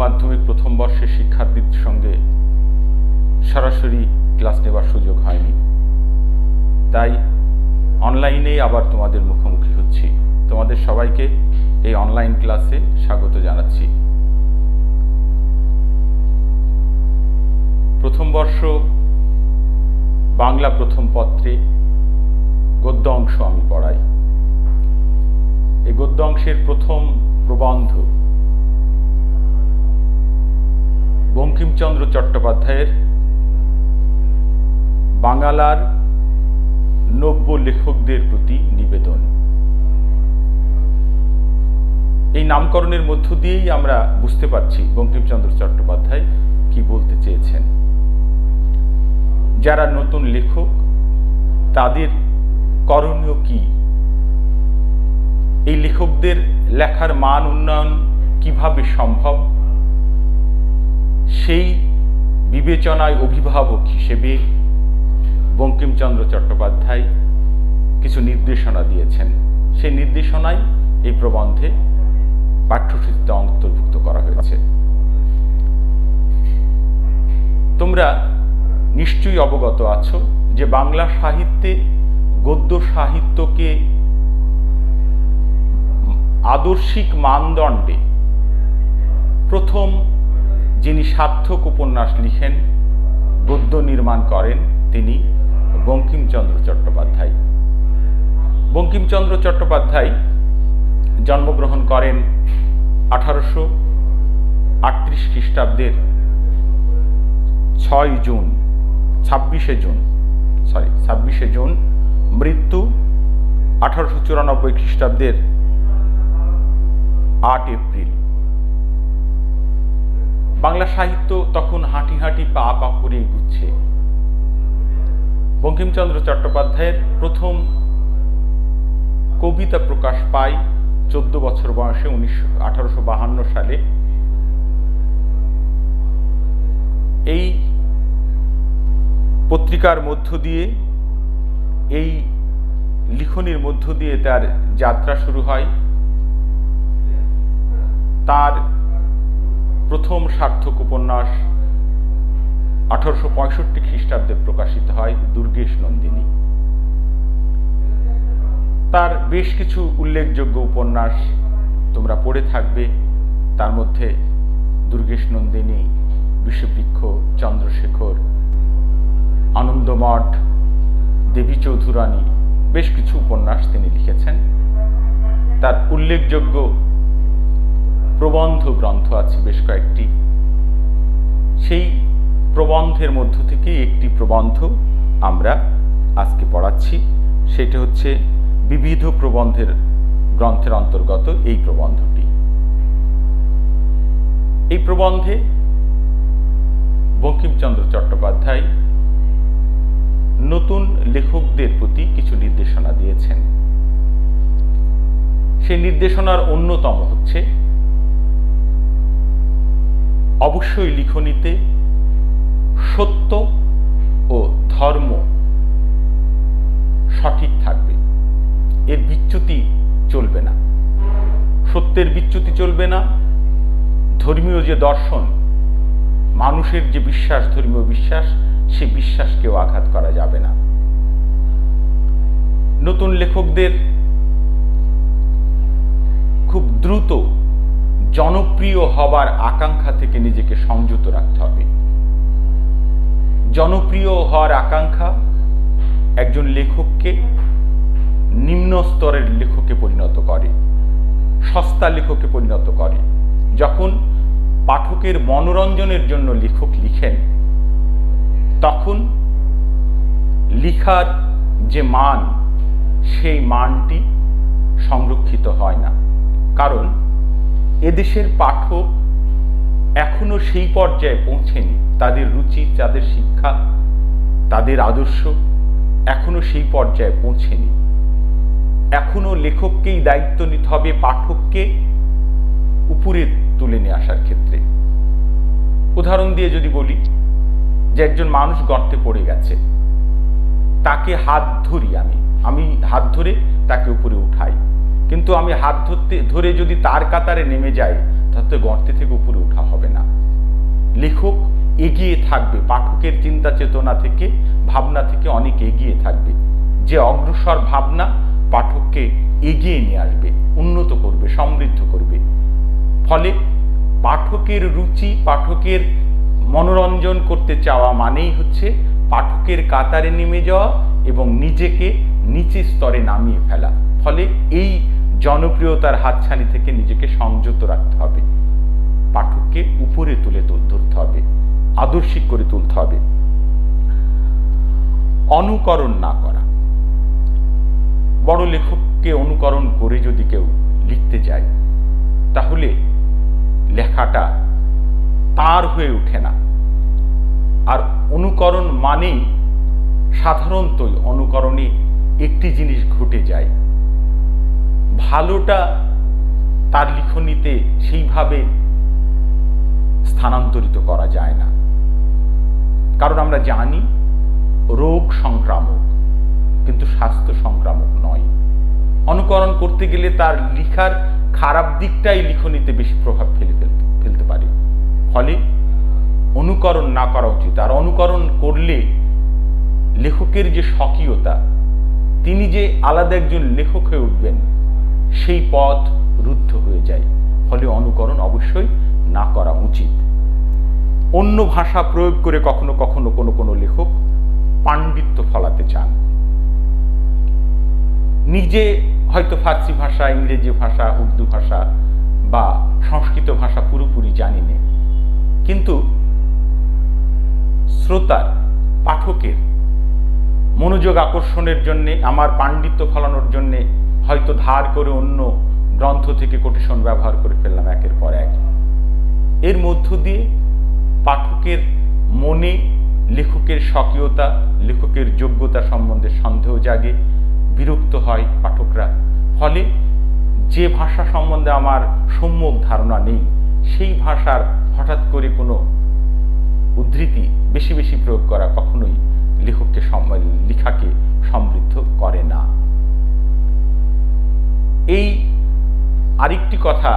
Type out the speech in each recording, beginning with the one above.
মাধ্যমিক প্রথম বর্ষের শিক্ষার্থীদের সঙ্গে সরাসরি ক্লাস নেবার সুযোগ হয়নি, তাই অনলাইনেই আবার তোমাদের মুখোমুখি হচ্ছি। তোমাদের সবাইকে এই অনলাইন ক্লাসে স্বাগত জানাচ্ছি। প্রথম বর্ষ বাংলা প্রথম পত্রে গদ্য অংশ আমি পড়াই। এই গদ্য অংশের প্রথম প্রবন্ধ বঙ্কিমচন্দ্র চট্টোপাধ্যায়ের বাংলার নব্য লেখকদের প্রতি নিবেদন। এই নামকরণের মধ্য দিয়েই আমরা বুঝতে পারছি বঙ্কিমচন্দ্র চট্টোপাধ্যায় কি বলতে চেয়েছেন। যারা নতুন লেখক তাদের করণীয় কি, এই লেখকদের লেখার মান উন্নয়ন কিভাবে সম্ভব, সেই বিবেচনায় অভিভাবক হিসেবে বঙ্কিমচন্দ্র চট্টোপাধ্যায় কিছু নির্দেশনা দিয়েছেন। সেই নির্দেশনাই এই প্রবন্ধে পাঠ্যসূচিতে অন্তর্ভুক্ত করা হয়েছে। তোমরা নিশ্চয়ই অবগত আছো যে বাংলা সাহিত্যে গদ্য সাহিত্যকে আদর্শিক মানদণ্ডে প্রথম যিনি সার্থক উপন্যাস লিখেন, গদ্য নির্মাণ করেন, তিনি বঙ্কিমচন্দ্র চট্টোপাধ্যায়। বঙ্কিমচন্দ্র চট্টোপাধ্যায় জন্মগ্রহণ করেন 1838 খ্রিস্টাব্দের 26শে জুন, মৃত্যু 1894 খ্রিস্টাব্দের 8 এপ্রিল। বাংলা সাহিত্য তখন হাঁটি হাঁটি পা পা করে এগুচ্ছে। বঙ্কিমচন্দ্র চট্টোপাধ্যায়ের প্রথম কবিতা প্রকাশ পায় 14 বছর বয়সে 1852 সালে। এই পত্রিকার মধ্য দিয়ে, এই লিখনির মধ্য দিয়ে তার যাত্রা শুরু হয়। তার প্রথম সার্থক উপন্যাস 1865 খ্রিস্টাব্দে প্রকাশিত হয়, দুর্গেশ নন্দিনী। তার বেশ কিছু উল্লেখযোগ্য উপন্যাস তোমরা পড়ে থাকবে, তার মধ্যে দুর্গেশ নন্দিনী, বিষবৃক্ষ, চন্দ্রশেখর, আনন্দমঠ, দেবী চৌধুরানী, বেশ কিছু উপন্যাস তিনি লিখেছেন। তার উল্লেখযোগ্য প্রবন্ধ গ্রন্থ আছে বেশ কয়েকটি। সেই প্রবন্ধের মধ্য থেকে একটি প্রবন্ধ আমরা আজকে পড়াচ্ছি, সেটা হচ্ছে বিবিধ প্রবন্ধের গ্রন্থের অন্তর্গত এই প্রবন্ধটি। এই প্রবন্ধে বঙ্কিমচন্দ্র চট্টোপাধ্যায় নতুন লেখকদের প্রতি কিছু নির্দেশনা দিয়েছেন। সেই নির্দেশনার অন্যতম হচ্ছে অবশ্যই লিখনীতে সত্য ও ধর্ম সঠিক থাকবে, এর বিচ্যুতি চলবে না। সত্যের বিচ্যুতি চলবে না। ধর্মীয় যে দর্শন, মানুষের যে বিশ্বাস, ধর্মীয় বিশ্বাস, সে বিশ্বাসকেও আঘাত করা যাবে না। নতুন লেখকদের খুব দ্রুত জনপ্রিয় হবার আকাঙ্ক্ষা থেকে নিজেকে সংযত রাখতে হবে। জনপ্রিয় হওয়ার আকাঙ্ক্ষা একজন লেখককে নিম্ন স্তরের লেখকে পরিণত করে, সস্তা লেখকে পরিণত করে। যখন পাঠকের মনোরঞ্জনের জন্য লেখক লিখেন, তখন লিখার যে মান, সেই মানটি সংরক্ষিত হয় না। কারণ এদেশের পাঠক এখনো সেই পর্যায়ে পৌঁছেনি, তাদের রুচি, তাদের শিক্ষা, তাদের আদর্শ এখনো সেই পর্যায়ে পৌঁছেনি। এখনো লেখককেই দায়িত্ব নিতে হবে পাঠককে উপরে তুলে নিয়ে আসার ক্ষেত্রে। উদাহরণ দিয়ে যদি বলি যে একজন মানুষ গর্তে পড়ে গেছে, তাকে হাত ধরি, আমি হাত ধরে তাকে উপরে উঠাই, কিন্তু আমি হাত ধরে যদি তার কাতারে নেমে যাই, তাতে গর্তে থেকে উপরে ওঠা হবে না। লেখক এগিয়ে থাকবে, পাঠকের চিন্তা চেতনা থেকে, ভাবনা থেকে অনেক এগিয়ে থাকবে। যে অগ্রসর ভাবনা পাঠককে এগিয়ে নিয়ে আসবে, উন্নত করবে, সমৃদ্ধ করবে। ফলে পাঠকের রুচি, পাঠকের মনোরঞ্জন করতে চাওয়া মানেই হচ্ছে পাঠকের কাতারে নেমে যাওয়া এবং নিজেকে নিচের স্তরে নামিয়ে ফেলা। ফলে এই জনপ্রিয়তার হাতছানি থেকে নিজেকে সংযত রাখতে হবে, পাঠককে উপরে তুলে ধরতে হবে, আদর্শিক করে তুলতে হবে। অনুকরণ না করা। বড় লেখককে অনুকরণ করে যদি কেউ লিখতে যায় তাহলে লেখাটা তার হয়ে ওঠে না। আর অনুকরণ মানেই সাধারণতই অনুকরণে একটি জিনিস ঘটে যায়, ভালোটা তার লিখনীতে সেইভাবে স্থানান্তরিত করা যায় না। কারণ আমরা জানি রোগ সংক্রামক, কিন্তু স্বাস্থ্য সংক্রামক নয়। অনুকরণ করতে গেলে তার লেখার খারাপ দিকটাই লিখনীতে বেশি প্রভাব ফেলতে পারে। ফলে অনুকরণ না করা উচিত। আর অনুকরণ করলে লেখকের যে স্বকীয়তা, তিনি যে আলাদা একজন লেখক হয়ে উঠবেন, সেই পথ রুদ্ধ হয়ে যায়। ফলে অনুকরণ অবশ্যই না করা উচিত। অন্য ভাষা প্রয়োগ করে কখনো কখনো কোনো লেখক পাণ্ডিত্য ফলাতে চান। নিজে হয়তো ফার্সি ভাষা, ইংরেজি ভাষা, উর্দু ভাষা বা সংস্কৃত ভাষা পুরোপুরি জানি না, কিন্তু শ্রোতার, পাঠকের মনোযোগ আকর্ষণের জন্যে, আমার পাণ্ডিত্য ফলানোর জন্যে হয়তো ধার করে অন্য গ্রন্থ থেকে কোটেশন ব্যবহার করে ফেললাম একের পর এক। এর মধ্য দিয়ে পাঠকের মনে লেখকের স্বকীয়তা, লেখকের যোগ্যতা সম্বন্ধে সন্দেহ জাগে, বিরক্ত হয় পাঠকরা। ফলে যে ভাষা সম্বন্ধে আমার সম্যক ধারণা নেই, সেই ভাষার হঠাৎ করে কোনো উদ্ধৃতি বেশি বেশি প্রয়োগ করা কখনোই লেখককে, লেখাকে সমৃদ্ধ করে না। এই আরেকটি কথা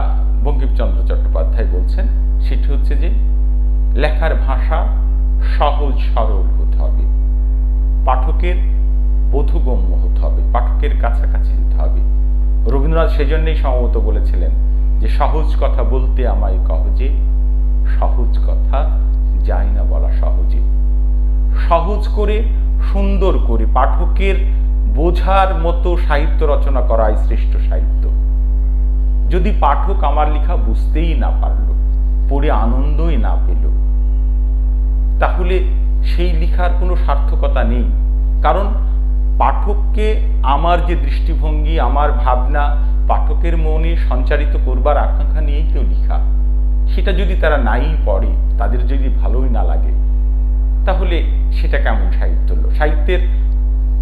বঙ্কিমচন্দ্র চট্টোপাধ্যায় বলছেন, সেটি হচ্ছে যে লেখার ভাষা সহজ সরল হতে হবে, পাঠকের বোধগম্য হতে হবে, পাঠকের কাছাকাছি যেতে হবে। রবীন্দ্রনাথ সেজন্যই সম্ভবত বলেছিলেন যে সহজ কথা বলতে আমায় কহ যে, সহজ কথা যায় না বলা সহজে। সহজ করে, সুন্দর করে পাঠকের বোঝার মতো সাহিত্য রচনা করাই শ্রেষ্ঠ সাহিত্য। যদি পাঠক আমার লেখা বুঝতেই না পারল, পড়ে আনন্দই না পেল, তাহলে সেই লেখার কোনো সার্থকতা নেই। কারণ পাঠককে আমার যে দৃষ্টিভঙ্গি, আমার ভাবনা পাঠকের মনে সঞ্চারিত করবার আকাঙ্ক্ষা নিয়েই তো লেখা। সেটা যদি তারা নাই পড়ে, তাদের যদি ভালোই না লাগে, তাহলে সেটা কেমন সাহিত্য হলো? সাহিত্যের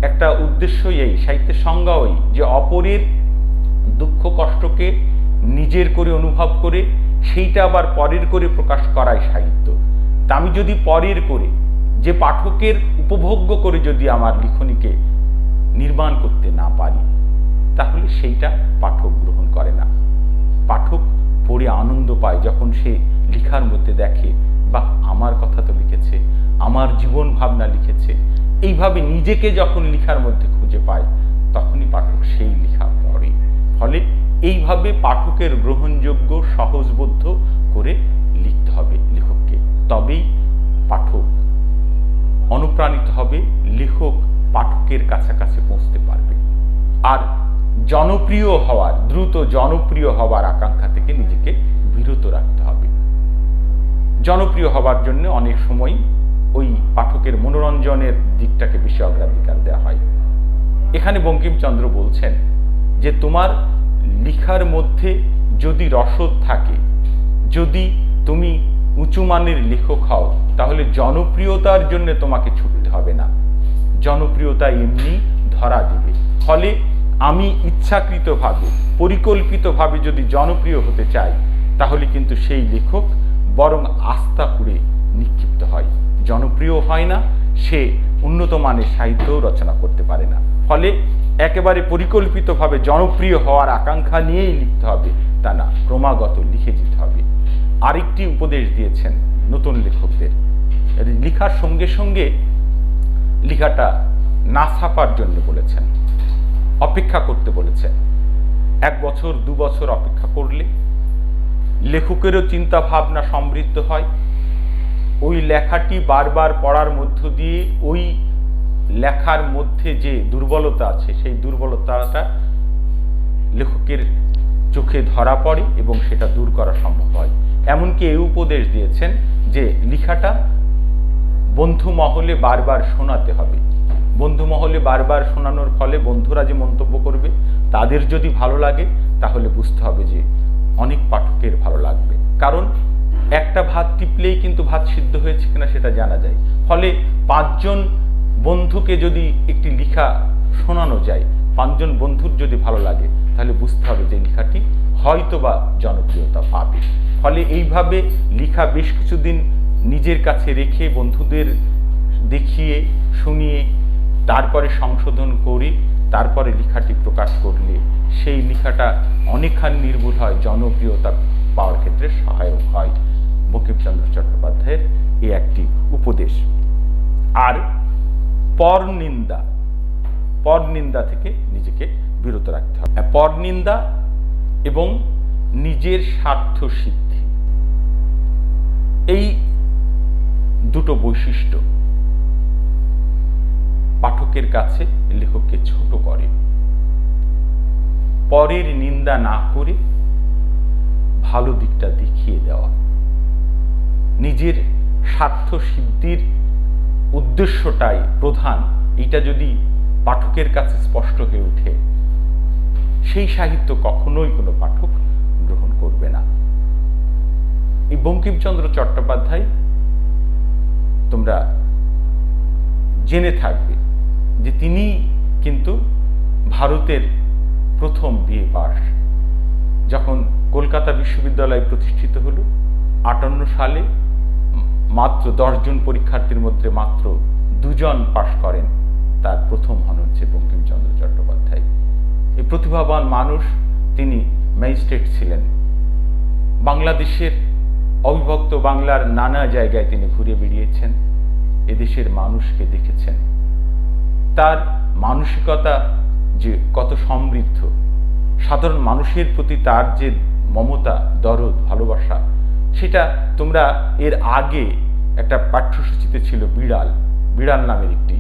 একটা উদ্দেশ্যই এই, সাহিত্যের সংজ্ঞাও এই, যে অপরের দুঃখ কষ্টকে নিজের করে অনুভব করে সেইটা আবার পরের করে প্রকাশ করাই সাহিত্য। তা আমি যদি পরের করে, যে পাঠকের উপভোগ্য করে যদি আমার লিখনীকে নির্মাণ করতে না পারি, তাহলে সেইটা পাঠক গ্রহণ করে না। পাঠক পড়ে আনন্দ পায় যখন সে লেখার মধ্যে দেখে, বা আমার কথা তো লিখেছে, আমার জীবন ভাবনা লিখেছে। এইভাবে নিজেকে যখন লেখার মধ্যে খুঁজে পায়, তখনই পাঠক সেই লেখা পড়ে। ফলে এইভাবে পাঠকের গ্রহণযোগ্য, সহজবোধ্য করে লিখতে হবে লেখককে। তবেই পাঠক অনুপ্রাণিত হবে, লেখক পাঠকের কাছাকাছি পৌঁছতে পারবে। আর জনপ্রিয় হওয়ার, দ্রুত জনপ্রিয় হওয়ার আকাঙ্ক্ষা থেকে নিজেকে বিরত রাখতে হবে। জনপ্রিয় হবার জন্য অনেক সময় ওই পাঠকের মনোরঞ্জনের দিকটাকে বেশি অগ্রাধিকার দেওয়া হয়। এখানে বঙ্কিমচন্দ্র বলছেন যে তোমার লেখার মধ্যে যদি রসদ থাকে, যদি তুমি উঁচু মানের লেখক হও, তাহলে জনপ্রিয়তার জন্য তোমাকে ছুটতে হবে না, জনপ্রিয়তা এমনি ধরা দিবে। ফলে আমি ইচ্ছাকৃতভাবে, পরিকল্পিতভাবে যদি জনপ্রিয় হতে চাই, তাহলে কিন্তু সেই লেখক বরং আস্থা পুড়ে নিক্ষিপ্ত হয়, জনপ্রিয় হয় না, সে উন্নত মানের সাহিত্য রচনা করতে পারে না। ফলে একেবারে পরিকল্পিতভাবে জনপ্রিয় হওয়ার আকাঙ্ক্ষা নিয়েই লিখতে হবে তা না, ক্রমাগত লিখে যেতে হবে। আরেকটি উপদেশ দিয়েছেন নতুন লেখকদের। লেখার সঙ্গে সঙ্গে লেখাটা না ছাপার জন্য বলেছেন, অপেক্ষা করতে বলেছেন। 1 বছর 2 বছর অপেক্ষা করলে লেখকেরও চিন্তা ভাবনা সমৃদ্ধ হয়। ওই লেখাটি বারবার পড়ার মধ্য দিয়ে ওই লেখার মধ্যে যে দুর্বলতা আছে সেই দুর্বলতাটা লেখকের চোখে ধরা পড়ে এবং সেটা দূর করা সম্ভব হয়। এমনকি এই উপদেশ দিয়েছেন যে লেখাটা বন্ধু মহলে বারবার শোনাতে হবে। বন্ধু মহলে বারবার শোনানোর ফলে বন্ধুরা যে মন্তব্য করবে তাদের যদি ভালো লাগে তাহলে বুঝতে হবে যে অনেক পাঠকের ভালো লাগবে। কারণ একটা ভাত টিপলেই কিন্তু ভাত সিদ্ধ হয়েছে কিনা সেটা জানা যায়। ফলে 5 জন বন্ধুকে যদি একটি লেখা শোনানো যায়, 5 জন বন্ধুর যদি ভালো লাগে তাহলে বুঝতে হবে যে লেখাটি হয়তোবা জনপ্রিয়তা পাবে। ফলে এইভাবে লেখা বেশ কিছুদিন নিজের কাছে রেখে বন্ধুদের দেখিয়ে শুনিয়ে তারপরে সংশোধন করে তারপরে লেখাটি প্রকাশ করলে সেই লেখাটা অনেকখানি নির্ভুল হয়, জনপ্রিয়তা পাওয়ার ক্ষেত্রে সহায়ক হয়। বঙ্কিমচন্দ্র চট্টোপাধ্যায়ের এই একটি উপদেশ। আর পরনিন্দা থেকে নিজেকে বিরত রাখতে হবে। পরনিন্দা এবং নিজের স্বার্থ সিদ্ধি, এই দুটো বৈশিষ্ট্য পাঠকের কাছে লেখককে ছোট করে। পরের নিন্দা না করে ভালো দিকটা দেখিয়ে দেওয়া, নিজের স্বার্থ সিদ্ধির উদ্দেশ্যটাই প্রধান, এটা যদি পাঠকের কাছে স্পষ্ট হয়ে ওঠে সেই সাহিত্য কখনোই কোনো পাঠক গ্রহণ করবে না। এই বঙ্কিমচন্দ্র চট্টোপাধ্যায় তোমরা জেনে থাকবে যে তিনি কিন্তু ভারতের প্রথম BA পাস। যখন কলকাতা বিশ্ববিদ্যালয় প্রতিষ্ঠিত হলো 58 সালে মাত্র 10 জন পরীক্ষার্থীর মধ্যে মাত্র 2 জন পাশ করেন। তার প্রথম হন হচ্ছে বঙ্কিমচন্দ্র চট্টোপাধ্যায়। এই প্রতিভাবান মানুষ, তিনি ম্যাজিস্ট্রেট ছিলেন। বাংলাদেশের অবিভক্ত বাংলার নানা জায়গায় তিনি ঘুরে বেড়িয়েছেন, এদেশের মানুষকে দেখেছেন। তার মানসিকতা যে কত সমৃদ্ধ, সাধারণ মানুষের প্রতি তার যে মমতা, দরদ, ভালোবাসা, সেটা তোমরা এর আগে একটা পাঠ্যসূচিতে ছিল বিড়াল নামের একটি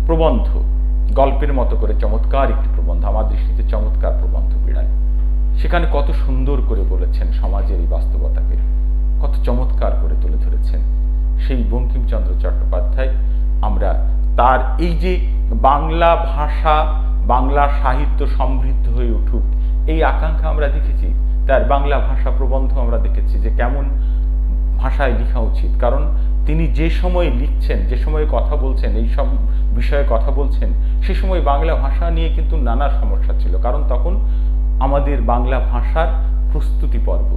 প্রবন্ধ, গল্পের মতো করে চমৎকার একটি প্রবন্ধ, আমার দৃষ্টিতে চমৎকার প্রবন্ধ বিড়াল। সেখানে কত সুন্দর করে বলেছেন সমাজের এই বাস্তবতাকে, কত চমৎকার করে তুলে ধরেছেন। সেই বঙ্কিমচন্দ্র চট্টোপাধ্যায় আমরা তার এই যে বাংলা ভাষা, বাংলা সাহিত্য সমৃদ্ধ হয়ে উঠুক এই আকাঙ্ক্ষা আমরা দেখেছি। তার বাংলা ভাষা প্রবন্ধ আমরা দেখেছি যে কেমন ভাষায় লেখা উচিত। কারণ তিনি যে সময় লিখছেন, যে সময়ে কথা বলছেন, এই সব বিষয়ে কথা বলছেন, সে সময় বাংলা ভাষা নিয়ে কিন্তু নানা সমস্যা ছিল। কারণ তখন আমাদের বাংলা ভাষার প্রস্তুতি পর্ব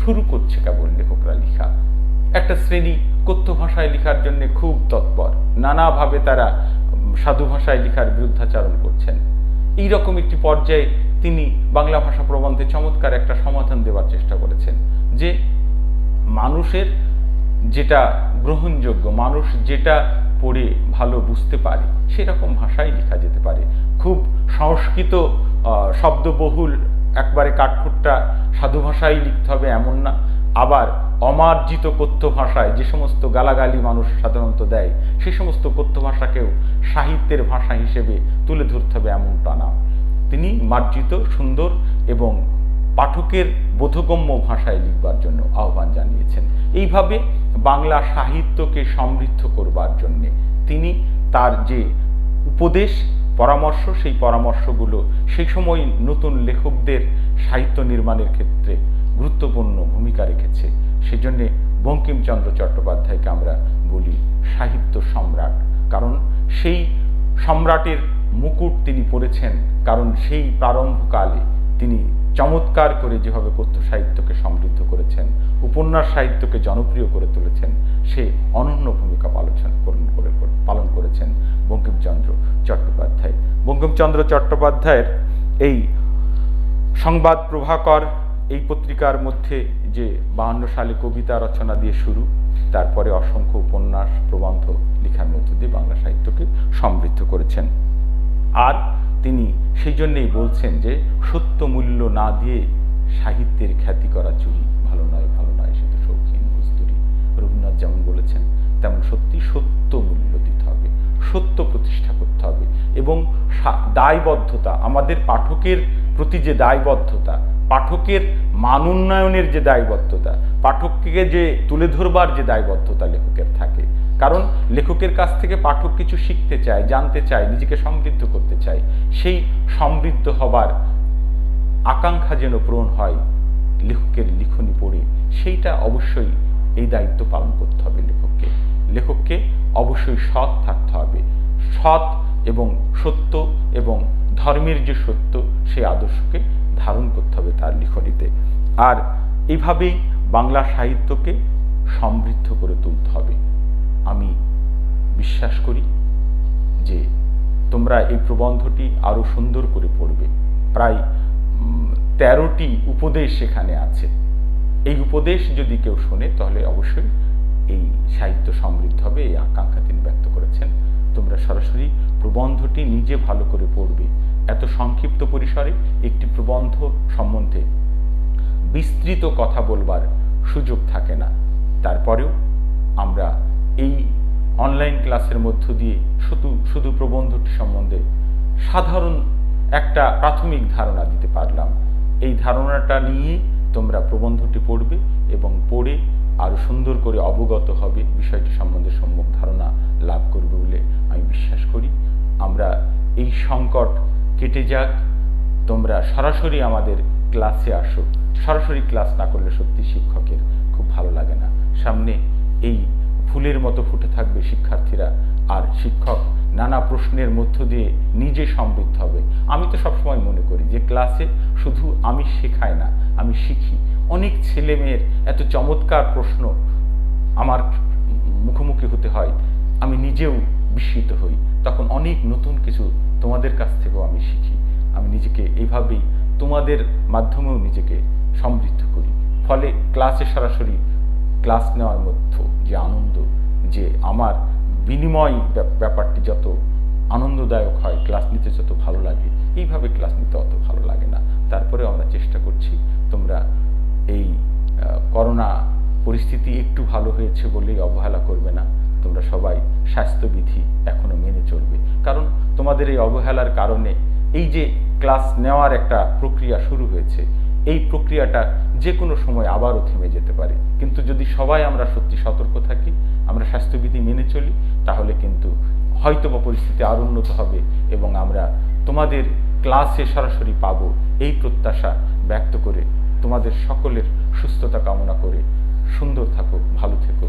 শুরু করছে কেবল লেখকরা লেখা। একটা শ্রেণী কথ্য ভাষায় লেখার জন্য খুব তৎপর, নানাভাবে তারা সাধু ভাষায় লেখার বিরুদ্ধাচারণ করছেন। এইরকম একটি পর্যায়ে তিনি বাংলা ভাষা প্রবন্ধে চমৎকার একটা সমাধান দেওয়ার চেষ্টা করেছেন যে মানুষের যেটা গ্রহণযোগ্য, মানুষ যেটা পড়ে ভালো বুঝতে পারে সেরকম ভাষায় লেখা যেতে পারে। খুব সংস্কৃত শব্দবহুল একবারে কাঠখুট্টা সাধু ভাষায় লিখতে হবে এমন না, আবার অমার্জিত কথ্য ভাষায় যে সমস্ত গালাগালি মানুষ সাধারণত দেয় সে সমস্ত কথ্য ভাষাকেও সাহিত্যের ভাষা হিসেবে তুলে ধরতে হবে এমনটা না। তিনি মার্জিত, সুন্দর এবং পাঠকের বোধগম্য ভাষায় লিখবার জন্য আহ্বান জানিয়েছেন। এইভাবে বাংলা সাহিত্যকে সমৃদ্ধ করবার জন্যে তিনি তার যে উপদেশ, পরামর্শ, সেই পরামর্শগুলো সেই সময় নতুন লেখকদের সাহিত্য নির্মাণের ক্ষেত্রে গুরুত্বপূর্ণ ভূমিকা রেখেছে। সেজন্যে বঙ্কিমচন্দ্র চট্টোপাধ্যায়কে আমরা বলি সাহিত্য সম্রাট। কারণ সেই সম্রাটের মুকুট তিনি পরেছেন, কারণ সেই প্রারম্ভকালে তিনি চমৎকার করে যেভাবে কথ্য সাহিত্যকে সমৃদ্ধ করেছেন, উপন্যাস সাহিত্যকে জনপ্রিয় করে তুলেছেন, সে অনন্য ভূমিকা পালন করেছেন বঙ্কিমচন্দ্র চট্টোপাধ্যায়। বঙ্কিমচন্দ্র চট্টোপাধ্যায়ের এই সংবাদ প্রভাকর এই পত্রিকার মধ্যে যে 52 সালে কবিতা রচনা দিয়ে শুরু, তারপরে অসংখ্য উপন্যাস প্রবন্ধ লেখার মধ্য দিয়ে বাংলা সাহিত্যকে সমৃদ্ধ করেছেন। আর তিনি সেই জন্যেই বলছেন যে সত্য মূল্য না দিয়ে সাহিত্যের খ্যাতি করা চুরি, ভালো নয় ভালো নয় সে তো শৌখিন মজদুরি। রবীন্দ্রনাথ যেমন বলেছেন তেমন সত্যি সত্য মূল্য দিতে হবে, সত্য প্রতিষ্ঠা করতে হবে এবং দায়বদ্ধতা, আমাদের পাঠকের প্রতি যে দায়বদ্ধতা, পাঠকের মান উন্নয়নের যে দায়বদ্ধতা, পাঠককে যে তুলে ধরবার যে দায়বদ্ধতা লেখকের থাকে। কারণ লেখকের কাছ থেকে পাঠক কিছু শিখতে চায়, জানতে চায়, নিজেকে সমৃদ্ধ করতে চায়। সেই সমৃদ্ধ হবার আকাঙ্ক্ষা যেন পূরণ হয় লেখকের লিখনী পড়ে, সেইটা অবশ্যই এই দায়িত্ব পালন করতে হবে লেখককে। লেখককে অবশ্যই সৎ থাকতে হবে, সৎ এবং সত্য এবং ধর্মের যে সত্য সেই আদর্শকে ধারণ করতে হবে তার লিখনীতে। আর এইভাবেই বাংলা সাহিত্যকে সমৃদ্ধ করে তুলতে হবে। আমি বিশ্বাস করি যে তোমরা এই প্রবন্ধটি আরও সুন্দর করে পড়বে। প্রায় 13টি উপদেশ এখানে আছে। এই উপদেশ যদি কেউ শোনে তাহলে অবশ্যই এই সাহিত্য সমৃদ্ধ হবে, এই আকাঙ্ক্ষা তিনি ব্যক্ত করেছেন। তোমরা সরাসরি প্রবন্ধটি নিজে ভালো করে পড়বে। এত সংক্ষিপ্ত পরিসরে একটি প্রবন্ধ সম্বন্ধে বিস্তৃত কথা বলবার সুযোগ থাকে না। তারপরেও আমরা এই অনলাইন ক্লাসের মধ্য দিয়ে শুধু প্রবন্ধটি সম্বন্ধে সাধারণ একটা প্রাথমিক ধারণা দিতে পারলাম। এই ধারণাটা নিয়ে তোমরা প্রবন্ধটি পড়বে এবং পড়ে আরও সুন্দর করে অবগত হবে, বিষয়টি সম্বন্ধে সম্যক ধারণা লাভ করবে বলে আমি বিশ্বাস করি। আমরা এই সংকট কেটে যাক, তোমরা সরাসরি আমাদের ক্লাসে আসো। সরাসরি ক্লাস না করলে সত্যি শিক্ষকের খুব ভালো লাগে না। সামনে এই ফুলের মতো ফুটে থাকবে শিক্ষার্থীরা, আর শিক্ষক নানা প্রশ্নের মধ্য দিয়ে নিজে সমৃদ্ধ হবে। আমি তো সবসময় মনে করি যে ক্লাসে শুধু আমি শেখাই না, আমি শিখি। অনেক ছেলে মেয়ের এত চমৎকার প্রশ্ন আমার মুখোমুখি হতে হয়, আমি নিজেও বিস্মিত হই। তখন অনেক নতুন কিছু তোমাদের কাছ থেকেও আমি শিখি। আমি নিজেকে এইভাবেই তোমাদের মাধ্যমেও নিজেকে সমৃদ্ধ করি। ফলে ক্লাসে সরাসরি ক্লাস নেওয়ার মধ্যে যে আনন্দ, যে আমার বিনিময় ব্যাপারটি যত আনন্দদায়ক হয়, ক্লাস নিতে যত ভালো লাগে, এইভাবে ক্লাস নিতে অত ভালো লাগে না। তারপরে আমরা চেষ্টা করছি তোমরা এই করোনা পরিস্থিতি একটু ভালো হয়েছে বলেই অবহেলা করবে না। তোমরা সবাই স্বাস্থ্যবিধি এখনো মেনে চলবে, কারণ তোমাদের এই অবহেলার কারণে এই যে ক্লাস নেওয়ার একটা প্রক্রিয়া শুরু হয়েছে, এই প্রক্রিয়াটা যে কোনো সময় আবারও থেমে যেতে পারে। কিন্তু যদি সবাই আমরা সত্যি সতর্ক থাকি, আমরা স্বাস্থ্যবিধি মেনে চলি, তাহলে কিন্তু হয়তোবা পরিস্থিতি আরও উন্নত হবে এবং আমরা তোমাদের ক্লাসে সরাসরি পাবো, এই প্রত্যাশা ব্যক্ত করে তোমাদের সকলের সুস্থতা কামনা করে সুন্দর থাকো, ভালো থেকো।